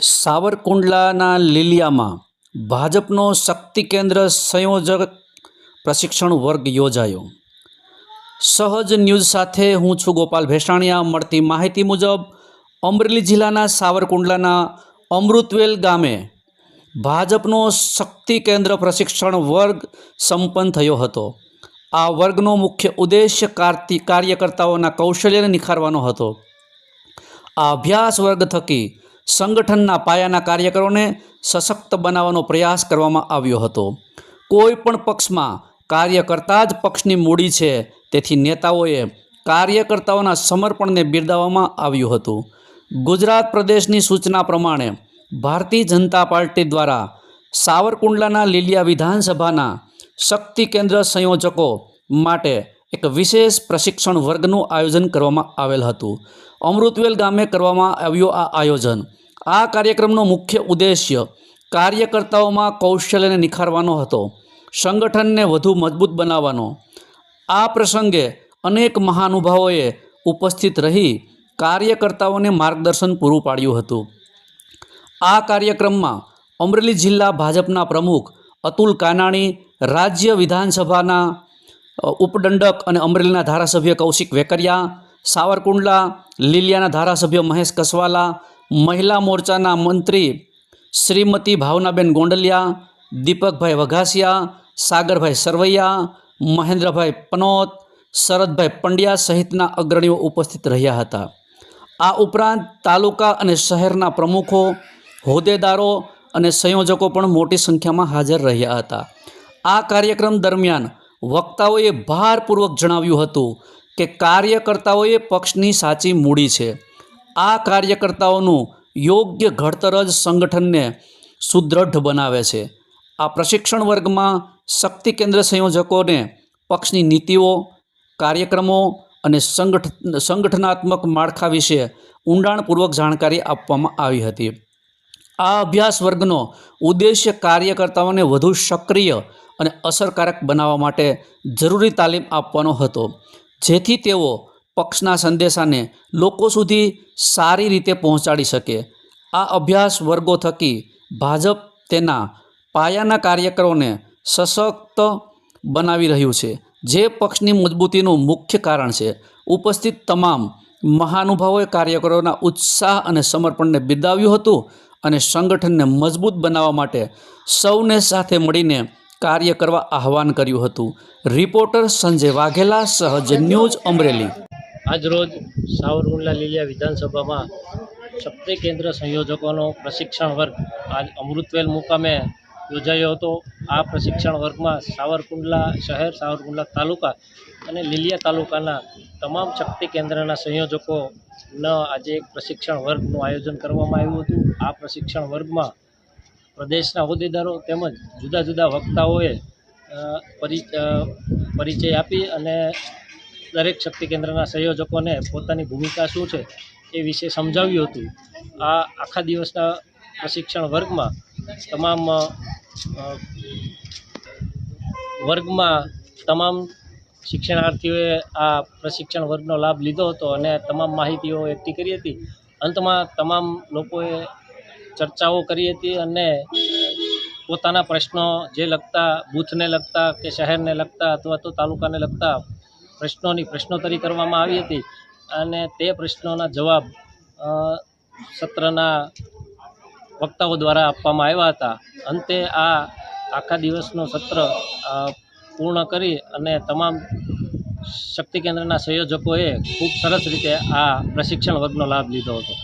સાવરકુંડલાના લીલિયામાં ભાજપનો શક્તિ કેન્દ્ર સંયોજક પ્રશિક્ષણ વર્ગ યોજાયો। સહજ ન્યૂઝ સાથે હું છું ગોપાલ ભેસાણિયા। મળતી માહિતી મુજબ અમરેલી જિલ્લાના સાવરકુંડલાના અમૃતવેલ ગામે ભાજપનો શક્તિ કેન્દ્ર પ્રશિક્ષણ વર્ગ સંપન્ન થયો હતો। આ વર્ગનો મુખ્ય ઉદ્દેશ્ય કાર્યકર્તાઓના કૌશલ્યને નિખારવાનો હતો। આ અભ્યાસ વર્ગ થકી સંગઠનના પાયાના કાર્યકરોને સશક્ત બનાવવાનો પ્રયાસ કરવામાં આવ્યો હતો। કોઈ પણ પક્ષમાં કાર્યકર્તા જ પક્ષની મૂડી છે, તેથી નેતાઓએ કાર્યકર્તાઓના સમર્પણને બિરદાવવામાં આવ્યું હતું। ગુજરાત પ્રદેશની સૂચના પ્રમાણે ભારતીય જનતા પાર્ટી દ્વારા સાવરકુંડલાના લીલિયા વિધાનસભાના શક્તિ કેન્દ્ર સંયોજકો માટે એક વિશેષ પ્રશિક્ષણ વર્ગનું આયોજન કરવામાં આવેલ હતું। અમૃતવેલ ગામે કરવામાં આવ્યું આ આયોજન। આ કાર્યક્રમનો મુખ્ય ઉદ્દેશ્ય કાર્યકર્તાઓમાં કૌશલ્યને નિખારવાનો હતો, સંગઠનને વધુ મજબૂત બનાવવાનો। આ પ્રસંગે અનેક મહાનુભાવોએ ઉપસ્થિત રહી કાર્યકર્તાઓને માર્ગદર્શન પૂરું પાડ્યું હતું। આ કાર્યક્રમમાં અમરેલી જિલ્લા ભાજપના પ્રમુખ અતુલ કાનાણી, રાજ્ય વિધાનસભાના ઉપદંડક અને અમરેલીના ધારાસભ્ય કૌશિક વેકરિયા, સાવરકુંડલા લીલિયાના ધારાસભ્ય મહેશ કસવાલા, મહિલા મોરચાના મંત્રી શ્રીમતી ભાવનાબેન ગોંડલિયા, દીપકભાઈ વઘાસિયા, સાગરભાઈ સરવૈયા, મહેન્દ્રભાઈ પનોત, શરદભાઈ પંડ્યા સહિતના અગ્રણીઓ ઉપસ્થિત રહ્યા હતા। આ ઉપરાંત તાલુકા અને શહેરના પ્રમુખો, હોદ્દેદારો અને સંયોજકો પણ મોટી સંખ્યામાં હાજર રહ્યા હતા। આ કાર્યક્રમ દરમિયાન વક્તાઓએ ભારપૂર્વક જણાવ્યું હતું કે કાર્યકર્તાઓએ પક્ષની સાચી મૂડી છે। આ કાર્યકર્તાઓનું યોગ્ય ઘડતર જ સંગઠનને સુદૃઢ બનાવે છે। આ પ્રશિક્ષણ વર્ગમાં શક્તિ કેન્દ્ર સંયોજકોને પક્ષની નીતિઓ, કાર્યક્રમો અને સંગઠનાત્મક માળખા વિશે ઊંડાણપૂર્વક જાણકારી આપવામાં આવી હતી। આ અભ્યાસ વર્ગનો ઉદ્દેશ્ય કાર્યકર્તાઓને વધુ સક્રિય અને અસરકારક બનાવવા માટે જરૂરી તાલીમ આપવાનો હતો, જેથી તેઓ પક્ષના સંદેશાને લોકો સુધી સારી રીતે પહોંચાડી શકે। આ અભ્યાસ વર્ગો થકી ભાજપ તેના પાયાના કાર્યકરોને સશક્ત બનાવી રહ્યું છે, જે પક્ષની મજબૂતીનું મુખ્ય કારણ છે। ઉપસ્થિત તમામ મહાનુભાવોએ કાર્યકરોના ઉત્સાહ અને સમર્પણને બિરદાવ્યું હતું અને સંગઠનને મજબૂત બનાવવા માટે સૌને સાથે મળીને કાર્ય કરવા આહવાન કર્યું હતું। રિપોર્ટર સંજય વાઘેલા, સહજ ન્યૂઝ, અમરેલી। આજરોજ સાવરકુંડલા લીલિયા વિધાનસભામાં શક્તિ કેન્દ્ર સંયોજકોનો પ્રશિક્ષણ વર્ગ આજ અમૃતવેલ મુકામે યોજાયો હતો। આ પ્રશિક્ષણ વર્ગમાં સાવરકુંડલા શહેર, સાવરકુંડલા તાલુકા અને લીલિયા તાલુકાના તમામ શક્તિ કેન્દ્રના સંયોજકોનો આજે એક પ્રશિક્ષણ વર્ગનું આયોજન કરવામાં આવ્યું હતું। આ પ્રશિક્ષણ વર્ગમાં પ્રદેશના હોદ્દેદારો તેમજ જુદા જુદા વક્તાઓએ પરિચય આપી અને દરેક શક્તિ કેન્દ્રના સંયોજકોને પોતાની ભૂમિકા શું છે એ વિશે સમજાવ્યું હતું। આ આખા દિવસના પ્રશિક્ષણ વર્ગમાં તમામ શિક્ષણાર્થીઓએ આ પ્રશિક્ષણ વર્ગનો લાભ લીધો હતો અને તમામ માહિતીઓ એકઠી કરી હતી। અંતમાં તમામ લોકોએ ચર્ચાઓ કરી હતી અને પોતાના પ્રશ્નો જે લગતા બૂથને લગતા કે શહેરને લગતા અથવા તો તાલુકાને લગતા પ્રશ્નોત્તરી કરવામાં આવી હતી અને તે પ્રશ્નોના જવાબ સત્રના વક્તાઓ દ્વારા આપવામાં આવ્યા હતા। અંતે આ આખા દિવસનું સત્ર પૂર્ણ કરી અને તમામ શક્તિ કેન્દ્રના સંયોજકોએ ખૂબ સરસ રીતે આ પ્રશિક્ષણ વર્ગનો લાભ લીધો હતો।